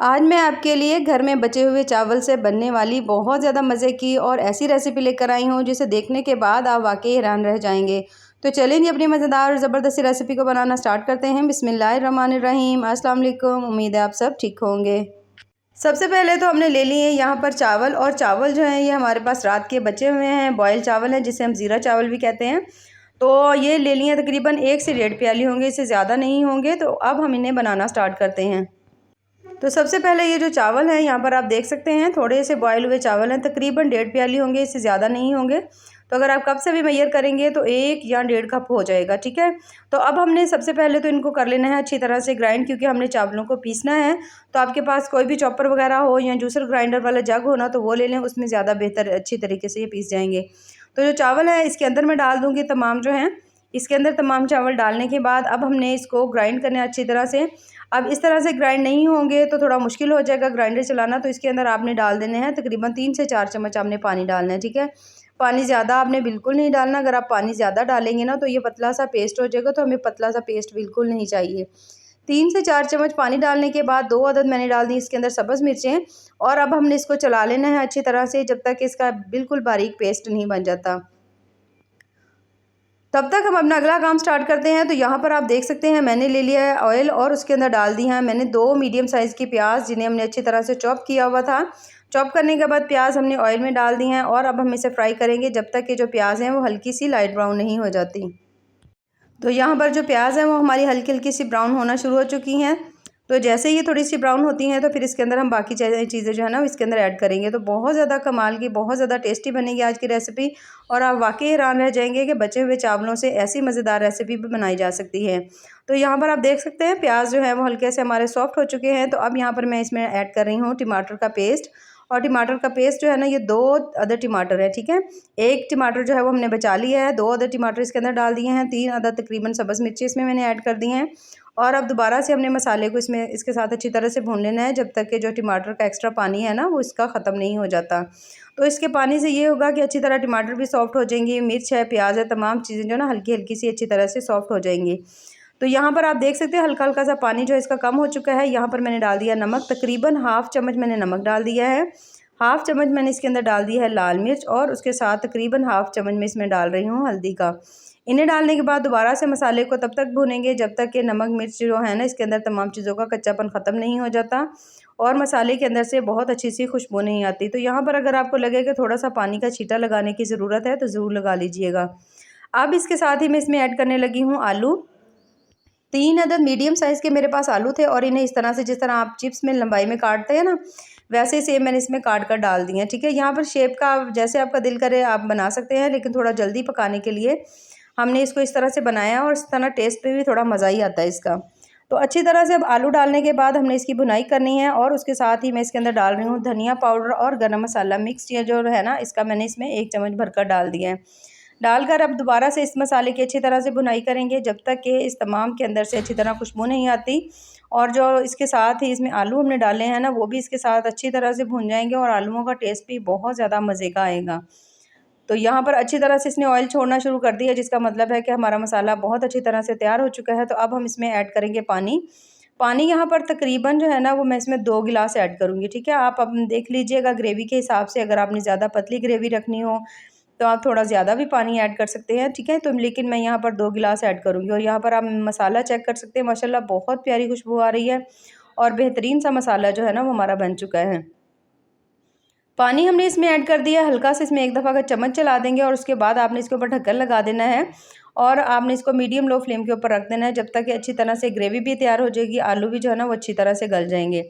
आज मैं आपके लिए घर में बचे हुए चावल से बनने वाली बहुत ज़्यादा मज़े की और ऐसी रेसिपी लेकर आई हूँ जिसे देखने के बाद आप वाकई हैरान रह जाएंगे। तो चलिए जी अपनी मज़ेदार और ज़बरदस्ती रेसिपी को बनाना स्टार्ट करते हैं। बिस्मिल्लाहिर्रहमानिर्रहीम। अस्सलाम वालेकुम। उम्मीद है आप सब ठीक होंगे। सबसे पहले तो हमने ले लिए यहाँ पर चावल, और चावल जो है ये हमारे पास रात के बचे हुए हैं, बॉयल चावल हैं जिसे हम ज़ीरा चावल भी कहते हैं। तो ये ले लिए तकरीबन 1 से 1.5 प्याली होंगे, इससे ज़्यादा नहीं होंगे। तो अब हम इन्हें बनाना स्टार्ट करते हैं। तो सबसे पहले ये जो चावल हैं यहाँ पर आप देख सकते हैं थोड़े से बॉयल हुए चावल हैं, तकरीबन 1.5 प्याली होंगे, इससे ज़्यादा नहीं होंगे। तो अगर आप कप से भी मेजर करेंगे तो 1 या 1.5 कप हो जाएगा, ठीक है। तो अब हमने सबसे पहले तो इनको कर लेना है अच्छी तरह से ग्राइंड, क्योंकि हमने चावलों को पीसना है। तो आपके पास कोई भी चॉपर वगैरह हो या जूसर ग्राइंडर वाला जग हो ना, तो वो ले लें, उसमें ज़्यादा बेहतर अच्छी तरीके से ये पीस जाएंगे। तो जो चावल है इसके अंदर मैं डाल दूँगी तमाम जो हैं, इसके अंदर तमाम चावल डालने के बाद अब हमने इसको ग्राइंड करना है अच्छी तरह से। अब इस तरह से ग्राइंड नहीं होंगे तो थोड़ा मुश्किल हो जाएगा ग्राइंडर चलाना। तो इसके अंदर आपने डाल देने हैं तकरीबन 3 से 4 चम्मच आपने पानी डालना है, ठीक है। पानी ज़्यादा आपने बिल्कुल नहीं डालना। अगर आप पानी ज़्यादा डालेंगे ना तो ये पतला सा पेस्ट हो जाएगा, तो हमें पतला सा पेस्ट बिल्कुल नहीं चाहिए। 3 से 4 चम्मच पानी डालने के बाद 2 अदद मैंने डाल दी इसके अंदर सब्ज़ मिर्चें, और अब हमने इसको चला लेना है अच्छी तरह से जब तक इसका बिल्कुल बारीक पेस्ट नहीं बन जाता। तब तक हम अपना अगला काम स्टार्ट करते हैं। तो यहाँ पर आप देख सकते हैं मैंने ले लिया है ऑयल, और उसके अंदर डाल दी है मैंने 2 मीडियम साइज़ की प्याज, जिन्हें हमने अच्छी तरह से चॉप किया हुआ था। चॉप करने के बाद प्याज हमने ऑयल में डाल दी हैं, और अब हम इसे फ्राई करेंगे जब तक कि जो प्याज हैं वो हल्की सी लाइट ब्राउन नहीं हो जाती। तो यहाँ पर जो प्याज है वो हमारी हल्की हल्की सी ब्राउन होना शुरू हो चुकी हैं। तो जैसे ये थोड़ी सी ब्राउन होती हैं तो फिर इसके अंदर हम बाकी चीज़ें जो है ना इसके अंदर ऐड करेंगे। तो बहुत ज़्यादा कमाल की, बहुत ज़्यादा टेस्टी बनेगी आज की रेसिपी, और आप वाकई हैरान रह जाएंगे कि बचे हुए चावलों से ऐसी मज़ेदार रेसिपी भी बनाई जा सकती है। तो यहाँ पर आप देख सकते हैं प्याज जो है वो हल्के से हमारे सॉफ्ट हो चुके हैं। तो अब यहाँ पर मैं इसमें ऐड कर रही हूँ टमाटर का पेस्ट, और टमाटर का पेस्ट जो है ना ये 2 अदद टमाटर है, ठीक है। 1 टमाटर जो है वो हमने बचा लिया है, 2 अदद टमाटर इसके अंदर डाल दिए हैं, 3 अदद तकरीबन सब्ज़ मिर्ची इसमें मैंने ऐड कर दी हैं। और अब दोबारा से हमने मसाले को इसमें इसके साथ अच्छी तरह से भून लेना है जब तक कि जो टमाटर का एक्स्ट्रा पानी है ना वो इसका ख़त्म नहीं हो जाता। तो इसके पानी से ये होगा कि अच्छी तरह टमाटर भी सॉफ्ट हो जाएंगी, मिर्च है, प्याज है, तमाम चीज़ें जो ना हल्की हल्की सी अच्छी तरह से सॉफ्ट हो जाएंगी। तो यहाँ पर आप देख सकते हैं हल्का हल्का सा पानी जो है इसका कम हो चुका है। यहाँ पर मैंने डाल दिया नमक, तकरीबन हाफ़ चम्मच मैंने नमक डाल दिया है। हाफ़ चम्मच मैंने इसके अंदर डाल दिया है लाल मिर्च, और उसके साथ तकरीबन हाफ़ चम्मच में इसमें डाल रही हूँ हल्दी का। इन्हें डालने के बाद दोबारा से मसाले को तब तक भूनेंगे जब तक कि नमक मिर्च जो है ना इसके अंदर तमाम चीज़ों का कच्चापन ख़त्म नहीं हो जाता और मसाले के अंदर से बहुत अच्छी सी खुशबू नहीं आती। तो यहाँ पर अगर आपको लगे कि थोड़ा सा पानी का छींटा लगाने की ज़रूरत है तो ज़रूर लगा लीजिएगा। अब इसके साथ ही मैं इसमें ऐड करने लगी हूँ आलू। 3 अदद मीडियम साइज़ के मेरे पास आलू थे, और इन्हें इस तरह से जिस तरह आप चिप्स में लंबाई में काटते हैं ना, वैसे सेम मैंने इसमें काट कर डाल दिए हैं, ठीक है। यहाँ पर शेप का जैसे आपका दिल करे आप बना सकते हैं, लेकिन थोड़ा जल्दी पकाने के लिए हमने इसको इस तरह से बनाया, और इस तरह टेस्ट पे भी थोड़ा मज़ा ही आता है इसका। तो अच्छी तरह से अब आलू डालने के बाद हमने इसकी भुनाई करनी है, और उसके साथ ही मैं इसके अंदर डाल रही हूँ धनिया पाउडर और गरम मसाला मिक्स, ये जो है ना इसका मैंने इसमें 1 चम्मच भरकर डाल दिया है। डालकर अब दोबारा से इस मसाले की अच्छी तरह से भुनाई करेंगे जब तक कि इस तमाम के अंदर से अच्छी तरह खुशबू नहीं आती, और जो इसके साथ ही इसमें आलू हमने डाले हैं ना वो भी इसके साथ अच्छी तरह से भुन जाएंगे, और आलूओं का टेस्ट भी बहुत ज़्यादा मज़े का आएगा। तो यहाँ पर अच्छी तरह से इसने ऑयल छोड़ना शुरू कर दिया, जिसका मतलब है कि हमारा मसाला बहुत अच्छी तरह से तैयार हो चुका है। तो अब हम इसमें ऐड करेंगे पानी। पानी यहाँ पर तकरीबन जो है ना वो मैं इसमें 2 गिलास ऐड करूँगी, ठीक है। आप अब देख लीजिएगा ग्रेवी के हिसाब से, अगर आपने ज़्यादा पतली ग्रेवी रखनी हो तो आप थोड़ा ज़्यादा भी पानी ऐड कर सकते हैं, ठीक है। तो लेकिन मैं यहाँ पर 2 गिलास ऐड करूँगी, और यहाँ पर आप मसाला चेक कर सकते हैं, माशाल्लाह बहुत प्यारी खुशबू आ रही है, और बेहतरीन सा मसाला जो है ना वो हमारा बन चुका है। पानी हमने इसमें ऐड कर दिया, हल्का से इसमें एक दफ़ा का चम्मच चला देंगे, और उसके बाद आपने इसके ऊपर ढक्कन लगा देना है, और आपने इसको मीडियम लो फ्लेम के ऊपर रख देना है जब तक कि अच्छी तरह से ग्रेवी भी तैयार हो जाएगी, आलू भी जो है ना वो अच्छी तरह से गल जाएंगे।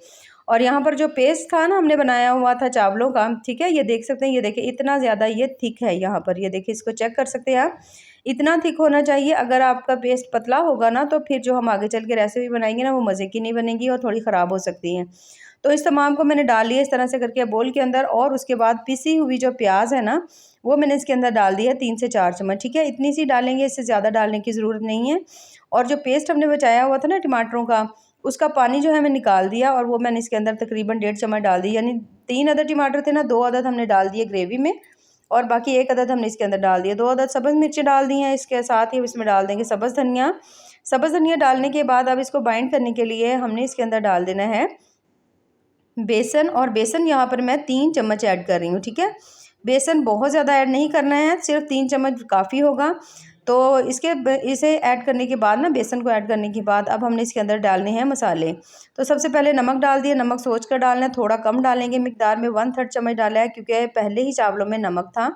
और यहाँ पर जो पेस्ट था ना हमने बनाया हुआ था चावलों का, ठीक है, ये देख सकते हैं, ये देखिए इतना ज़्यादा ये थिक है। यहाँ पर ये देखिए, इसको चेक कर सकते हैं आप, इतना थिक होना चाहिए। अगर आपका पेस्ट पतला होगा ना तो फिर जो हम आगे चल के रेसिपी बनाएंगे ना वो मज़े की नहीं बनेगी और थोड़ी ख़राब हो सकती है। तो इस तमाम को मैंने डाल लिया इस तरह से करके बोल के अंदर, और उसके बाद पिसी हुई जो प्याज है ना वो मैंने इसके अंदर डाल दिया 3 से 4 चम्मच, ठीक है। इतनी सी डालेंगे, इससे ज़्यादा डालने की ज़रूरत नहीं है। और जो पेस्ट हमने बचाया हुआ था ना टमाटरों का, उसका पानी जो है मैं निकाल दिया, और वो मैंने इसके अंदर तकरीबन 1.5 चम्मच डाल दी। यानी 3 अदद टमाटर थे ना, 2 अदद हमने डाल दिए ग्रेवी में, और बाकी 1 अदद हमने इसके अंदर डाल दिया। 2 अदद सब्ज़ मिर्चें डाल दी हैं, इसके साथ ही इसमें डाल देंगे सब्ज़ धनिया। सब्ज़ धनिया डालने के बाद अब इसको बाइंड करने के लिए हमने इसके अंदर डाल देना है बेसन, और बेसन यहाँ पर मैं 3 चम्मच ऐड कर रही हूँ, ठीक है। बेसन बहुत ज़्यादा ऐड नहीं करना है, सिर्फ 3 चम्मच काफ़ी होगा। तो इसे ऐड करने के बाद ना, बेसन को ऐड करने के बाद अब हमने इसके अंदर डालने हैं मसाले। तो सबसे पहले नमक डाल दिया, नमक सोच कर डालना है, थोड़ा कम डालेंगे मिकदार में, 1/3 चम्मच डाला है क्योंकि पहले ही चावलों में नमक था।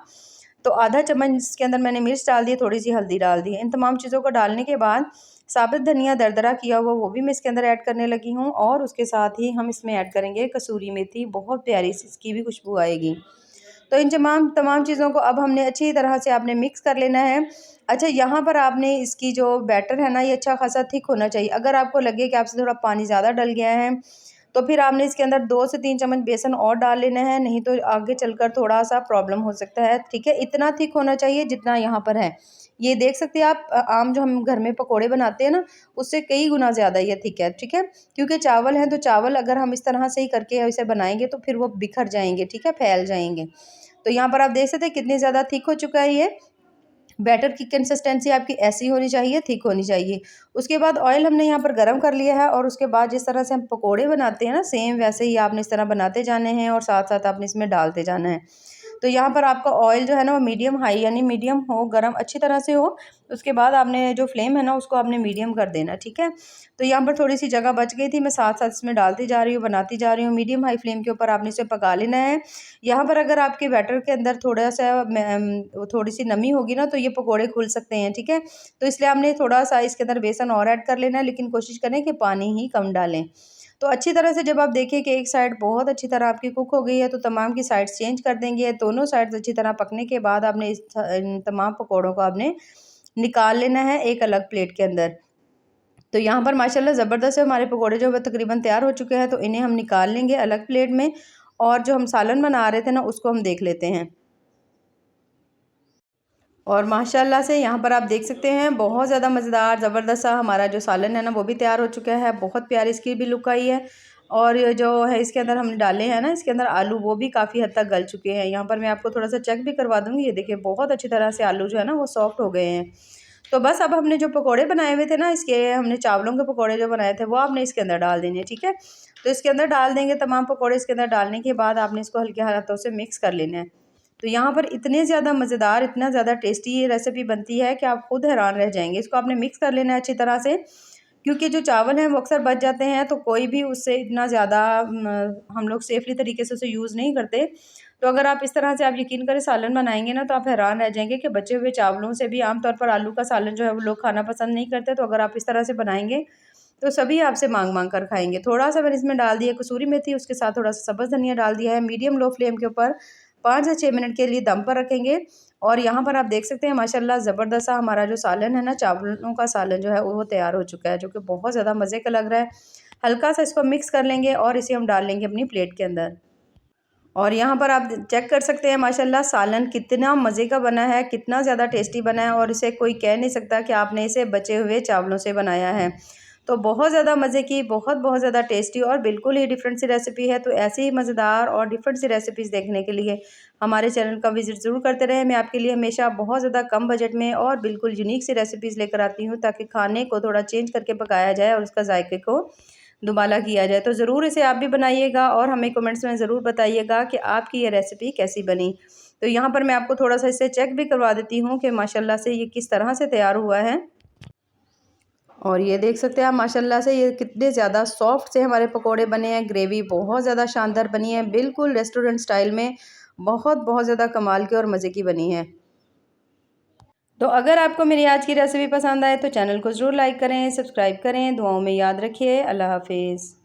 तो आधा चम्मच इसके अंदर मैंने मिर्च डाल दी, थोड़ी सी हल्दी डाल दी। इन तमाम चीज़ों को डालने के बाद साबुत धनिया दरदरा किया हुआ वो भी मैं इसके अंदर ऐड करने लगी हूँ, और उसके साथ ही हम इसमें ऐड करेंगे कसूरी मेथी, बहुत प्यारी सी इसकी भी खुशबू आएगी। तो इन तमाम चीज़ों को अब हमने अच्छी तरह से आपने मिक्स कर लेना है। अच्छा, यहाँ पर आपने इसकी जो बैटर है ना, ये अच्छा खासा थिक होना चाहिए। अगर आपको लगे कि आपसे थोड़ा पानी ज़्यादा डल गया है, तो फिर आपने इसके अंदर 2 से 3 चम्मच बेसन और डाल लेना है, नहीं तो आगे चलकर थोड़ा-सा प्रॉब्लम हो सकता है, ठीक है। इतना थिक होना चाहिए जितना यहाँ पर है। ये देख सकते हैं आप, आम जो हम घर में पकोड़े बनाते हैं ना, उससे कई गुना ज़्यादा ये थिक है, ठीक है। क्योंकि चावल है, तो चावल अगर हम इस तरह से ही करके इसे बनाएँगे तो फिर वो बिखर जाएँगे, ठीक है, फैल जाएँगे। तो यहाँ पर आप देख सकते हैं कितनी ज़्यादा थिक हो चुका है ये। बैटर की कंसिस्टेंसी आपकी ऐसी होनी चाहिए, थिक होनी चाहिए। उसके बाद ऑयल हमने यहाँ पर गरम कर लिया है, और उसके बाद जिस तरह से हम पकोड़े बनाते हैं ना, सेम वैसे ही आपने इस तरह बनाते जाने हैं, और साथ-साथ आपने इसमें डालते जाना है। तो यहाँ पर आपका ऑयल जो है ना, वो मीडियम हाई यानी मीडियम हो, गरम अच्छी तरह से हो। उसके बाद आपने जो फ्लेम है ना, उसको आपने मीडियम कर देना, ठीक है। तो यहाँ पर थोड़ी सी जगह बच गई थी, मैं साथ-साथ इसमें डालती जा रही हूँ, बनाती जा रही हूँ। मीडियम हाई फ्लेम के ऊपर आपने इसे पका लेना है। यहाँ पर अगर आपके बैटर के अंदर थोड़ी सी नमी होगी ना, तो ये पकोड़े खुल सकते हैं, ठीक है। तो इसलिए आपने थोड़ा-सा इसके अंदर बेसन और ऐड कर लेना है, लेकिन कोशिश करें कि पानी ही कम डालें। तो अच्छी तरह से जब आप देखें कि एक साइड बहुत अच्छी तरह आपकी कुक हो गई है, तो तमाम की साइड्स चेंज कर देंगे। दोनों साइड्स अच्छी तरह पकने के बाद आपने इन तमाम पकौड़ों को आपने निकाल लेना है एक अलग प्लेट के अंदर। तो यहाँ पर माशाल्लाह ज़बरदस्त से हमारे पकौड़े जो है तकरीबन तैयार हो चुके हैं, तो इन्हें हम निकाल लेंगे अलग प्लेट में, और जो हम सालन बना रहे थे ना, उसको हम देख लेते हैं। और माशाल्लाह से यहाँ पर आप देख सकते हैं बहुत ज़्यादा मज़ेदार ज़बरदस्त सा हमारा जो सालन है ना, वो भी तैयार हो चुका है। बहुत प्यारी इसकी भी लुक आई है, और ये जो है इसके अंदर हमने डाले हैं ना, इसके अंदर आलू, वो भी काफ़ी हद तक गल चुके हैं। यहाँ पर मैं आपको थोड़ा सा चेक भी करवा दूँगी। ये देखिए बहुत अच्छी तरह से आलू जो है ना, वो सॉफ्ट हो गए हैं। तो बस अब हमने जो पकौड़े बनाए हुए थे ना, इसके हमने चावलों के पकौड़े जो बनाए थे, वो आपने इसके अंदर डाल देने, ठीक है। तो इसके अंदर डाल देंगे तमाम पकौड़े। इसके अंदर डालने के बाद आपने इसको हल्के हाथों से मिक्स कर लेना है। तो यहाँ पर इतने ज़्यादा मज़ेदार, इतना ज़्यादा टेस्टी ये रेसिपी बनती है कि आप खुद हैरान रह जाएंगे। इसको आपने मिक्स कर लेना है अच्छी तरह से, क्योंकि जो चावल हैं वो अक्सर बच जाते हैं, तो कोई भी उससे इतना ज़्यादा हम लोग सेफली तरीके से उसे यूज़ नहीं करते। तो अगर आप इस तरह से, आप यकीन करें, सालन बनाएंगे ना, तो आप हैरान रह जाएंगे कि बचे हुए चावलों से भी आमतौर पर आलू का सालन जो है वो लोग खाना पसंद नहीं करते। तो अगर आप इस तरह से बनाएंगे तो सभी आपसे मांग मांग कर खाएंगे। थोड़ा सा मैंने इसमें डाल दिया कसूरी मेथी, उसके साथ थोड़ा सा सब्ज़ धनिया डाल दिया है। मीडियम लो फ्लेम के ऊपर 5 से 6 मिनट के लिए दम पर रखेंगे। और यहाँ पर आप देख सकते हैं माशाल्लाह ज़बरदस्त सा हमारा जो सालन है ना, चावलों का सालन जो है वो तैयार हो चुका है, जो कि बहुत ज़्यादा मज़े का लग रहा है। हल्का सा इसको मिक्स कर लेंगे और इसे हम डाल लेंगे अपनी प्लेट के अंदर। और यहाँ पर आप चेक कर सकते हैं माशाल्लाह सालन कितना मज़े का बना है, कितना ज़्यादा टेस्टी बना है, और इसे कोई कह नहीं सकता कि आपने इसे बचे हुए चावलों से बनाया है। तो बहुत ज़्यादा मज़े की, बहुत ज़्यादा टेस्टी और बिल्कुल ही डिफरेंट सी रेसिपी है। तो ऐसी ही मज़ेदार और डिफरेंट सी रेसिपीज़ देखने के लिए हमारे चैनल का विज़िट ज़रूर करते रहें। मैं आपके लिए हमेशा बहुत ज़्यादा कम बजट में और बिल्कुल यूनिक सी रेसिपीज़ लेकर आती हूँ, ताकि खाने को थोड़ा चेंज करके पकाया जाए और उसका जायके को दुबाला किया जाए। तो ज़रूर इसे आप भी बनाइएगा, और हमें कमेंट्स में ज़रूर बताइएगा कि आपकी ये रेसिपी कैसी बनी। तो यहाँ पर मैं आपको थोड़ा-सा इसे चेक भी करवा देती हूँ कि माशाल्लाह से ये किस तरह से तैयार हुआ है। और ये देख सकते हैं आप माशाल्लाह से ये कितने ज़्यादा सॉफ्ट से हमारे पकोड़े बने हैं। ग्रेवी बहुत ज़्यादा शानदार बनी है, बिल्कुल रेस्टोरेंट स्टाइल में, बहुत ज़्यादा कमाल की और मज़े की बनी है। तो अगर आपको मेरी आज की रेसिपी पसंद आए तो चैनल को ज़रूर लाइक करें, सब्सक्राइब करें। दुआओं में याद रखिए। अल्लाह हाफ़िज़।